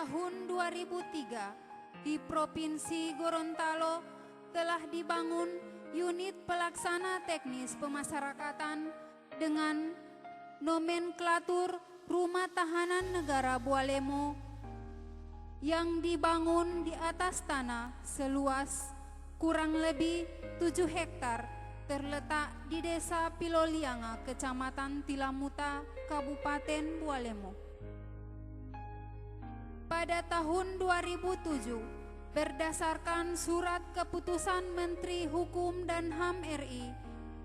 tahun 2003 di Provinsi Gorontalo telah dibangun unit pelaksana teknis pemasyarakatan dengan nomenklatur Rumah Tahanan Negara Bualemo yang dibangun di atas tanah seluas kurang lebih 7 hektar terletak di Desa Pilolianga, Kecamatan Tilamuta, Kabupaten Bualemo. Pada tahun 2007, berdasarkan Surat Keputusan Menteri Hukum dan HAM RI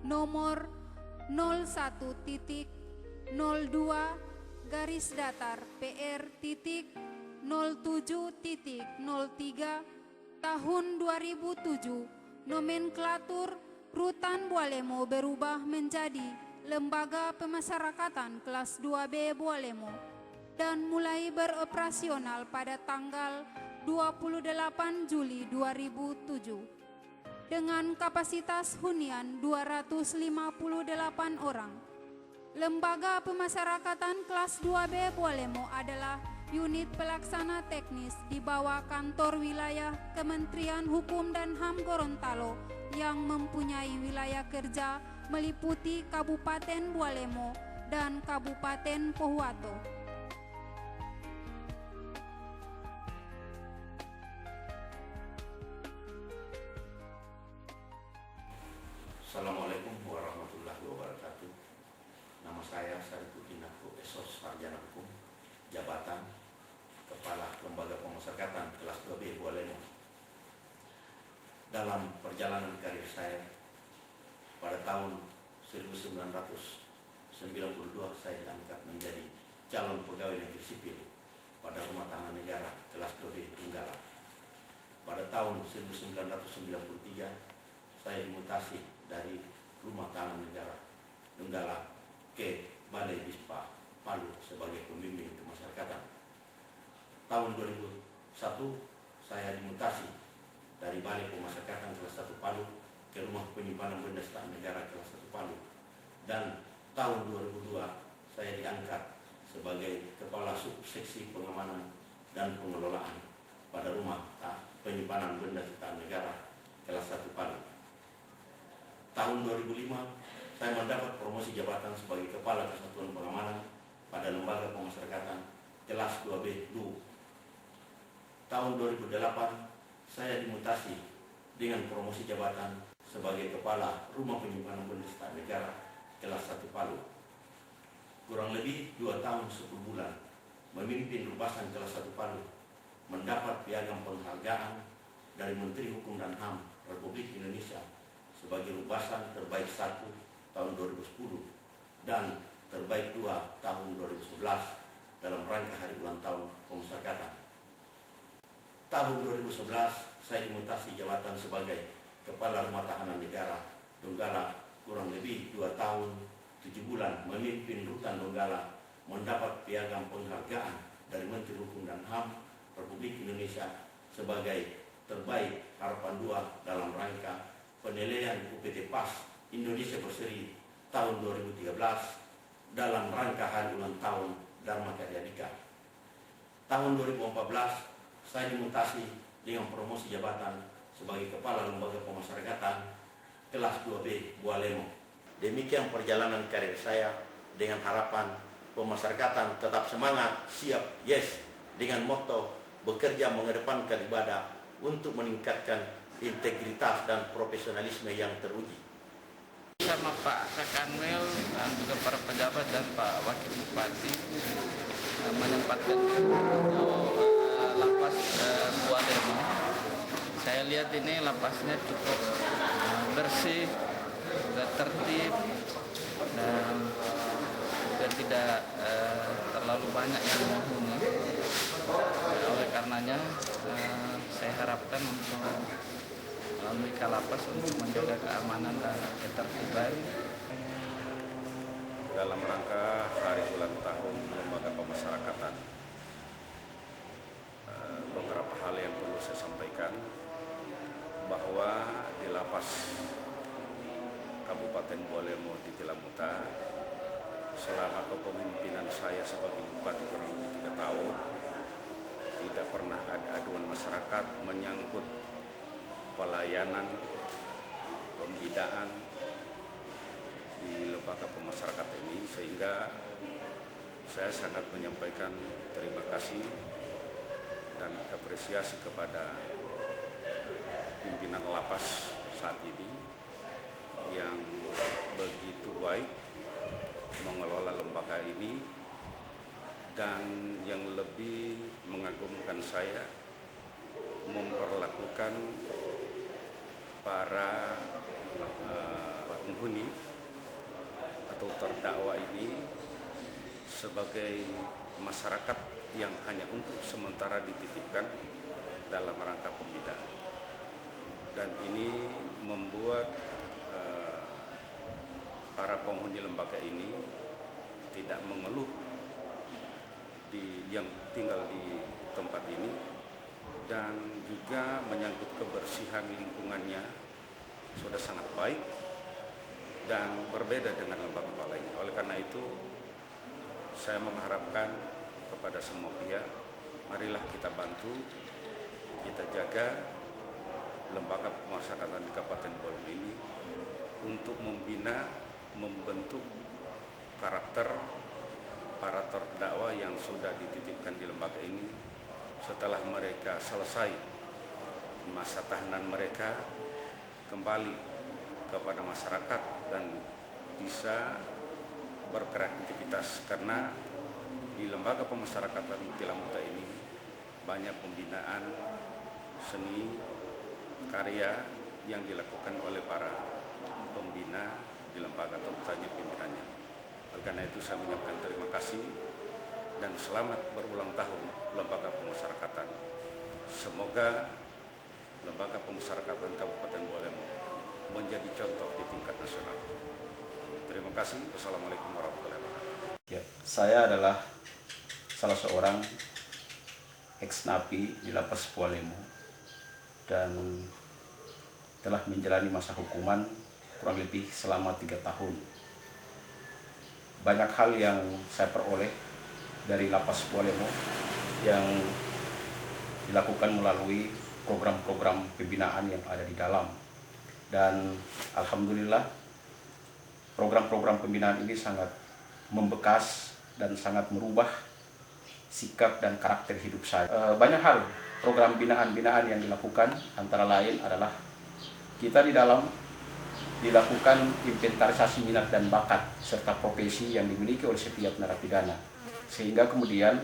nomor 01.PR.07.03 tahun 2007, nomenklatur Rutan Bualemo berubah menjadi Lembaga Pemasyarakatan Kelas 2B Bualemo dan mulai beroperasional pada tanggal 28 Juli 2007 dengan kapasitas hunian 258 orang. Lembaga Pemasyarakatan Kelas 2B Bualemo adalah unit pelaksana teknis di bawah Kantor Wilayah Kementerian Hukum dan HAM Gorontalo yang mempunyai wilayah kerja meliputi Kabupaten Bualemo dan Kabupaten Pohuwato. Assalamualaikum warahmatullahi wabarakatuh. Nama saya Sarifudin Aku Esos, Sarjana Hukum, Jabatan Kepala Lembaga Pemasyarakatan Kelas 2B Bualemo. Dalam perjalanan karir saya, pada tahun 1992 saya diangkat menjadi calon pegawai negeri sipil pada Rumah Tahanan Negara Kelas 2B Donggala. Pada tahun 1993 saya dimutasi dari Rumah Tahanan Negara Donggala ke Balai Bispa Palu sebagai pembimbing kemasyarakatan. Tahun 2001 saya dimutasi dari Balai Pemasyarakatan Kelas 1 Palu ke Rumah Penyimpanan Benda Sitaan Negara Kelas 1 Palu, dan tahun 2002 saya diangkat sebagai Kepala Subseksi Pengamanan dan Pengelolaan pada Rumah Penyimpanan Benda Sitaan Negara Kelas 1 Palu. Tahun 2005 saya mendapat promosi jabatan sebagai Kepala Kesatuan Pengamanan pada Lembaga Pemasyarakatan Kelas 2B DU. Tahun 2008 saya dimutasi dengan promosi jabatan sebagai Kepala Rumah Penyimpanan Benda Sitaan Negara Kelas 1 Palu. Kurang lebih 2 tahun 10 bulan memimpin Rubasan Kelas 1 Palu, mendapat piagam penghargaan dari Menteri Hukum dan HAM Republik Indonesia sebagai Rubasan Terbaik 1 tahun 2010 dan Terbaik 2 tahun 2011 dalam rangka Hari Ulang Tahun Pemasyarakatan. Tahun 2011 saya dimutasi jabatan sebagai Kepala Rumah Tahanan Negara Donggala, kurang lebih 2 tahun 7 bulan memimpin Rutan Donggala, mendapat piagam penghargaan dari Menteri Hukum dan HAM Republik Indonesia sebagai Terbaik Harapan 2 dalam rangka penilaian UPT PAS Indonesia Berseri tahun 2013 dalam rangka Hari Ulang Tahun Dharma Karya Dika. Tahun 2014 saya dimutasi dengan promosi jabatan sebagai Kepala Lembaga Pemasyarakatan Kelas 2B Bualemo. Demikian perjalanan karir saya, dengan harapan pemasyarakatan tetap semangat, siap, yes, dengan moto bekerja mengedepankan ibadah untuk meningkatkan integritas dan profesionalisme yang teruji. Sama Pak Rakanwil dan juga para pejabat dan Pak Wakil Bupati menempatkan lapas Bualemo. Saya lihat ini lapasnya cukup bersih, juga tertib, dan juga tidak terlalu banyak yang menghuni. Oleh karenanya saya harapkan untuk melalui Kalapas untuk menjaga keamanan dan ketertiban. Dalam rangka Hari Ulang Tahun Lembaga Pemasyarakatan, beberapa hal yang perlu saya sampaikan, bahwa di lapas Kabupaten Bualemo di Tilamuta, selama kepemimpinan saya sebagai bupati kurang lebih 3 tahun, tidak pernah ada aduan masyarakat menyangkut pelayanan, pembinaan di lembaga pemasyarakatan ini, sehingga saya sangat menyampaikan terima kasih dan apresiasi kepada pimpinan lapas saat ini yang begitu baik mengelola lembaga ini, dan yang lebih mengagumkan saya memperlakukan para penghuni atau terdakwa ini sebagai masyarakat yang hanya untuk sementara dititipkan dalam rangka pembinaan. Dan ini membuat para penghuni lembaga ini tidak mengeluh yang tinggal di tempat ini, dan juga menyangkut kebersihan lingkungannya sudah sangat baik dan berbeda dengan lembaga lainnya. Oleh karena itu, saya mengharapkan kepada semua pihak, marilah kita bantu, kita jaga lembaga pemasyarakatan di Kabupaten Bolong ini untuk membina, membentuk karakter para terdakwa yang sudah dititipkan di lembaga ini setelah mereka selesai masa tahanan mereka, kembali kepada masyarakat dan bisa berkreativitas, karena di lembaga pemasyarakatan Tilamuta ini banyak pembinaan seni karya yang dilakukan oleh para pembina di lembaga, tentunya pimpinannya. Oleh karena itu saya menyampaikan terima kasih dan selamat berulang tahun lembaga pemasyarakatan. Semoga lembaga pemasyarakatan Kabupaten Bolong menjadi contoh di tingkat nasional. Terima kasih. Wassalamualaikum warahmatullahi wabarakatuh. Ya, saya adalah salah seorang ex-napi di Lapas Bualemo dan telah menjalani masa hukuman kurang lebih selama 3 tahun. Banyak hal yang saya peroleh dari Lapas Bualemo yang dilakukan melalui program-program pembinaan yang ada di dalam. Dan alhamdulillah program-program pembinaan ini sangat membekas dan sangat merubah sikap dan karakter hidup saya. Banyak hal program binaan-binaan yang dilakukan, antara lain adalah kita di dalam dilakukan inventarisasi minat dan bakat serta profesi yang dimiliki oleh setiap narapidana, sehingga kemudian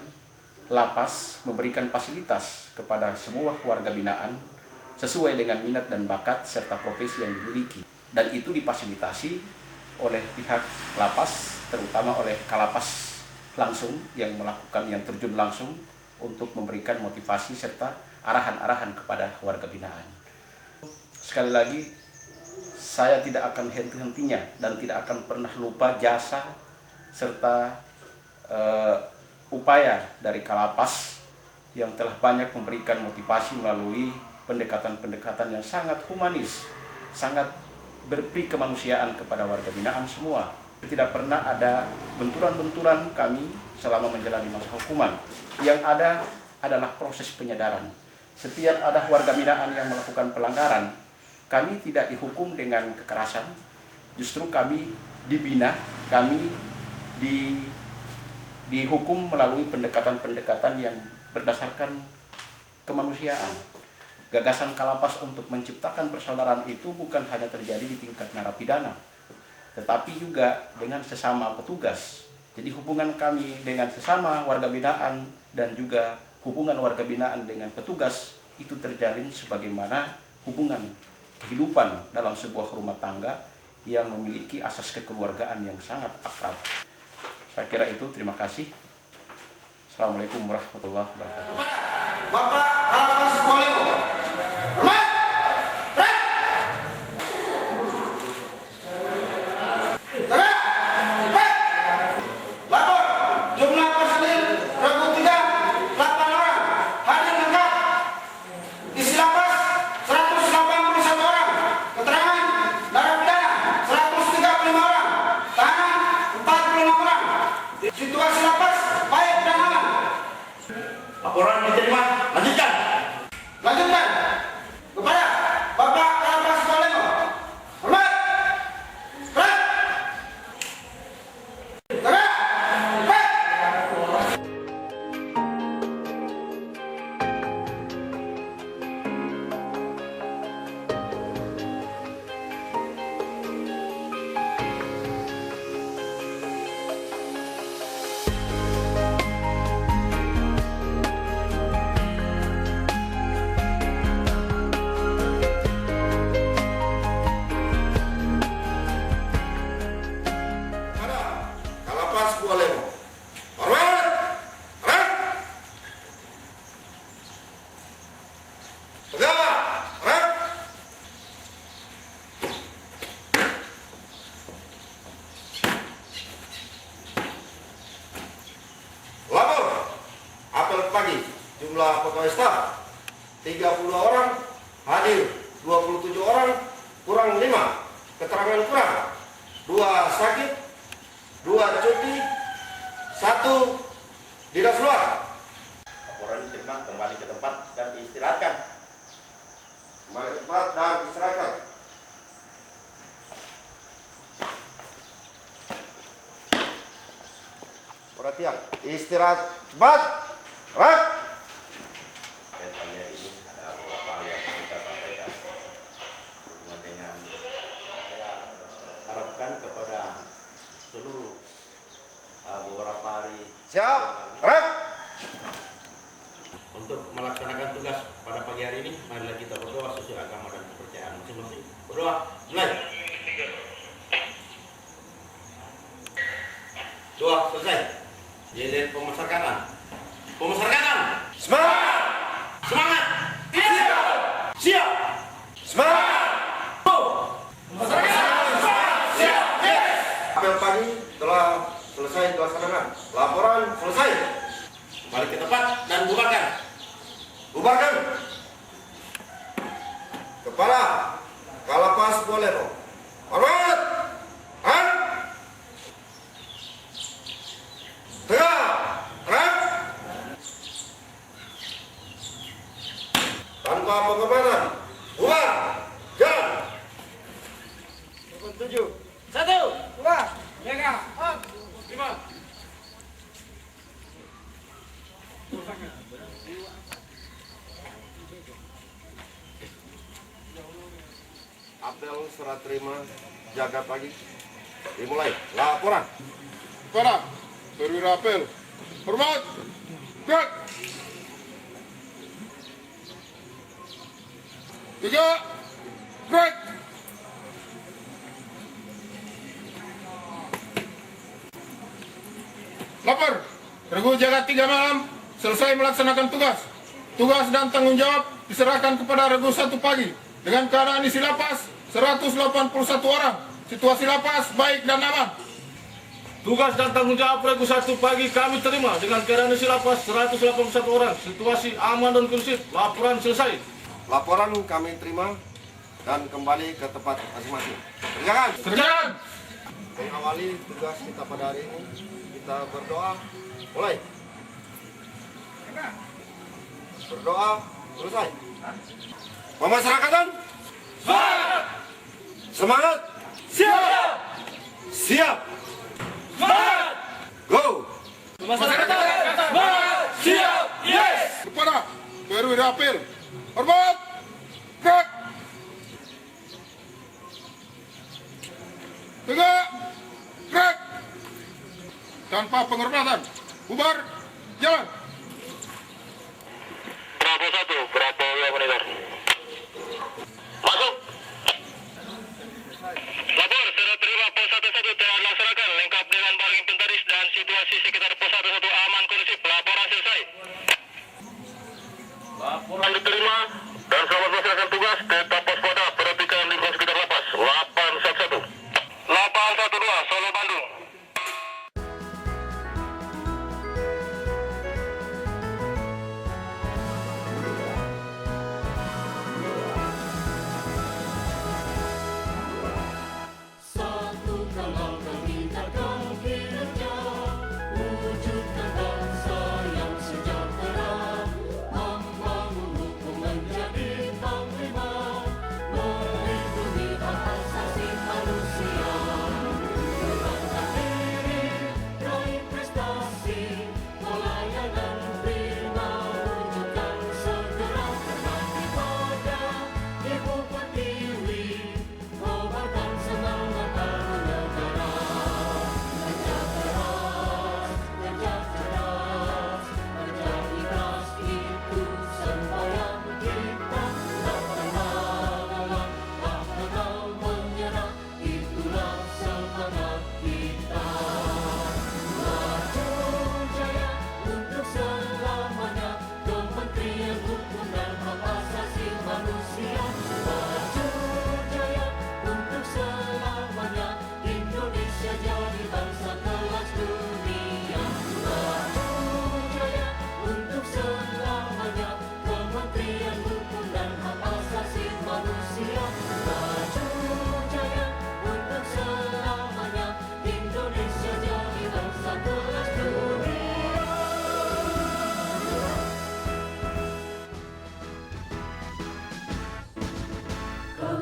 lapas memberikan fasilitas kepada semua warga binaan sesuai dengan minat dan bakat serta profesi yang dimiliki, dan itu difasilitasi oleh pihak lapas, terutama oleh Kalapas langsung yang melakukan, yang terjun langsung untuk memberikan motivasi serta arahan-arahan kepada warga binaan. Sekali lagi, saya tidak akan henti-hentinya dan tidak akan pernah lupa jasa serta upaya dari Kalapas yang telah banyak memberikan motivasi melalui pendekatan-pendekatan yang sangat humanis, sangat berperi kemanusiaan kepada warga binaan semua. Tidak pernah ada benturan-benturan kami selama menjalani masa hukuman. Yang ada adalah proses penyadaran. Setiap ada warga binaan yang melakukan pelanggaran, kami tidak dihukum dengan kekerasan, justru kami dibina, kami dihukum melalui pendekatan-pendekatan yang berdasarkan kemanusiaan. Gagasan Kalapas untuk menciptakan persaudaraan itu bukan hanya terjadi di tingkat narapidana, tetapi juga dengan sesama petugas. Jadi hubungan kami dengan sesama warga binaan dan juga hubungan warga binaan dengan petugas itu terjalin sebagaimana hubungan kehidupan dalam sebuah rumah tangga yang memiliki asas kekeluargaan yang sangat akrab. Saya kira itu, terima kasih. Assalamualaikum warahmatullahi wabarakatuh. Bapak Kalapas Bualemo. Situasi lapas baik dan aman. Laporan diterima. jumlah pegawai staf 32 orang, hadir 27 orang, kurang 5, keterangan kurang, 2 sakit, 2 cuti, 1 dinas luar. Laporan diterima, kembali ke tempat dan diistirahatkan. Kembali ke tempat dan diserahkan. Perhatian, istirahat cepat. Rak. Kaitannya ini ada beberapa hal yang kita sampaikan berhubungan dengan saya harapkan kepada seluruh beberapa hari Siap. Rak. untuk melaksanakan tugas pada pagi hari ini. Marilah kita berdoa sesuai agama dan kepercayaan masing-masing. Berdoa, mulai. Doa selesai. Jadi pemasyarakatan. Pemasyarakatan. Semangat. Semangat. Siap. Siap. Semangat. Apel pagi telah selesai dilaksanakan. Laporan selesai. Kembali ke tempat dan bubarkan. Bubarkan. Kepala Kalapas Bolero. Hormat. Han. Tegak. Rak. Tanpa penghormatan. Bubar. Jalan. 7, 1, 2, 3, 4, 5. Apel serah terima jaga pagi dimulai. Laporan. Kepala perwira apel. Hormat. Gerak. 3. Gerak. Lapor. Regu jaga 3 malam selesai melaksanakan tugas. Tugas dan tanggung jawab diserahkan kepada Regu 1 pagi. Dengan keadaan isi lapas 181 orang. Situasi lapas baik dan aman. Tugas dan tanggung jawab Regu 1 pagi kami terima dengan keadaan isi lapas 181 orang. Situasi aman dan kondusif. Laporan selesai. Laporan kami terima dan kembali ke tempat masing-masing. Kerjakan. Kerjaan. Mengawali tugas kita pada hari ini, kita berdoa. Mulai. Berdoa selesai. Pemasyarakatan. Semangat. Semangat. Siap. Siap. Semangat. Go. Masyarakat. Semangat. Siap. Yes. Kepada perwira apel. Hormat. Gerak. 3. Gerak. Tanpa penghormatan. Bubar. Jalan. Bravo 1, Bravo yang monitor. Masuk. Lapor, serah terima pos 11 telah dilaksanakan lengkap dengan barang inventaris dan situasi sekitar pos 11 aman kondusif. Laporan selesai. Laporan diterima dan selamat melaksanakan tugas. Tetap waspada, perhatikan lingkungan sekitar lapas. 811. 812, Solo Bandung.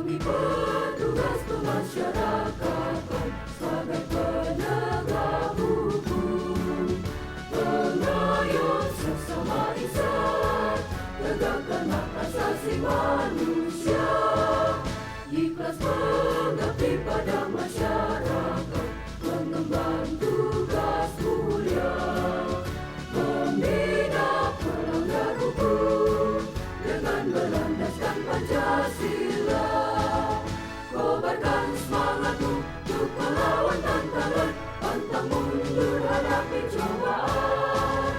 Kami petugas pemasyarakatan sebagai penegak hukum, pengayom sesama insan, tegakkan hak asasi manusia, ikhlas mengabdi pada masyarakat, mengemban tugas mulia, membina pelanggar hukum dengan berlandaskan Pancasila. Kobarkan semangatmu untuk melawan tantangan, pantang mundur hadapi cobaan.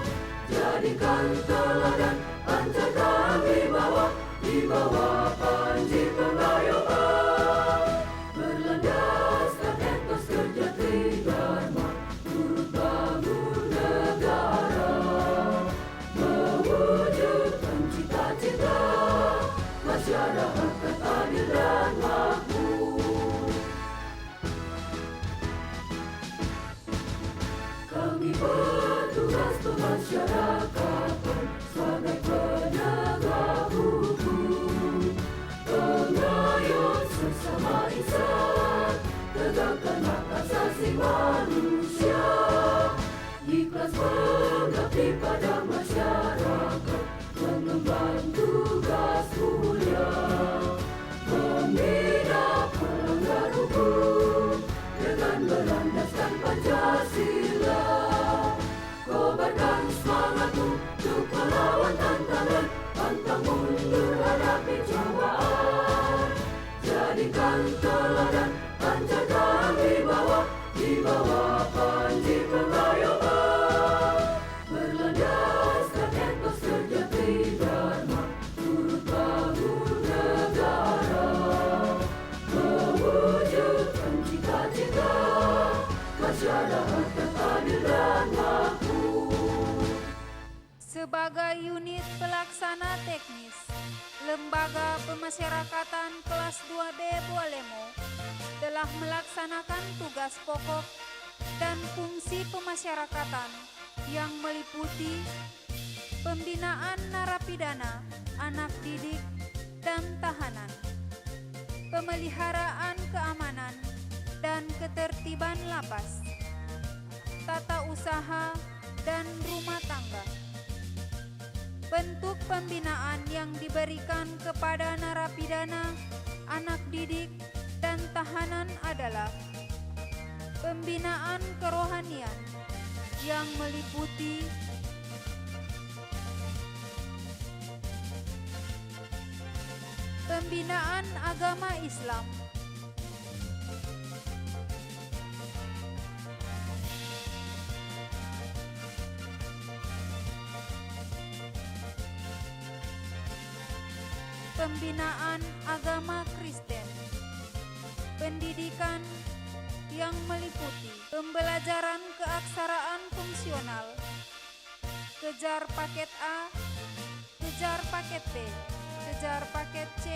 Jadikan teladan, pancarkan di bawah panji pengayoman. Berlandaskan etos kerja tridharma, turut bangun negara, mewujudkan cita-cita masyarakat adil dan makmur. Kami petugas pemasyarakatan sebagai penegak hukum, pengayom sesama insan, tegakkan hak asasi manusia, ikhlas mengabdi pada masyarakat, mengemban tugas mulia, membina pelanggar hukum dengan berlandaskan Pancasila. Kobarkan semangatmu untuk melawan tantangan, pantang mundur hadapi cobaan. Jadikan teladan, pancarkan di bawah panji pengayoman. Berlandaskan etos kerja tridharma, turut bangun negara, mewujudkan cita-cita masyarakat adil dan makmur. Sebagai unit pelaksana teknis, Lembaga Pemasyarakatan Kelas 2B Bualemo telah melaksanakan tugas pokok dan fungsi pemasyarakatan yang meliputi pembinaan narapidana, anak didik, dan tahanan, pemeliharaan keamanan dan ketertiban lapas, tata usaha dan rumah tangga. Bentuk pembinaan yang diberikan kepada narapidana, anak didik, dan tahanan adalah pembinaan kerohanian yang meliputi pembinaan agama Islam, pembinaan agama Kristen, pendidikan yang meliputi pembelajaran keaksaraan fungsional, kejar paket A, kejar paket B, kejar paket C,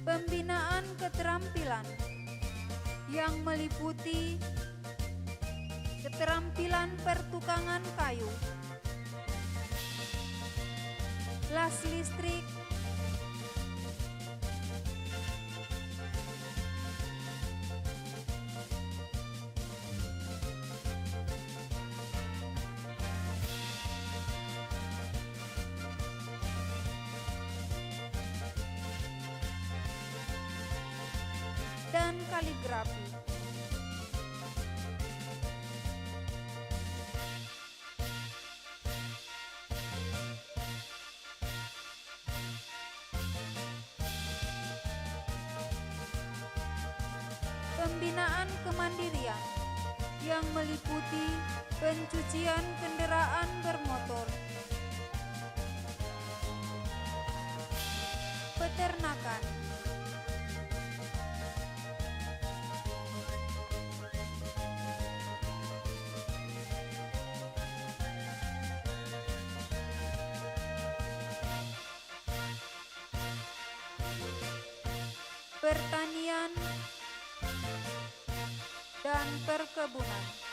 pembinaan keterampilan yang meliputi keterampilan pertukangan kayu, las listrik, dan kaligrafi. pembinaan kemandirian yang meliputi pencucian kendaraan bermotor, peternakan, pertanian, dan perkebunan.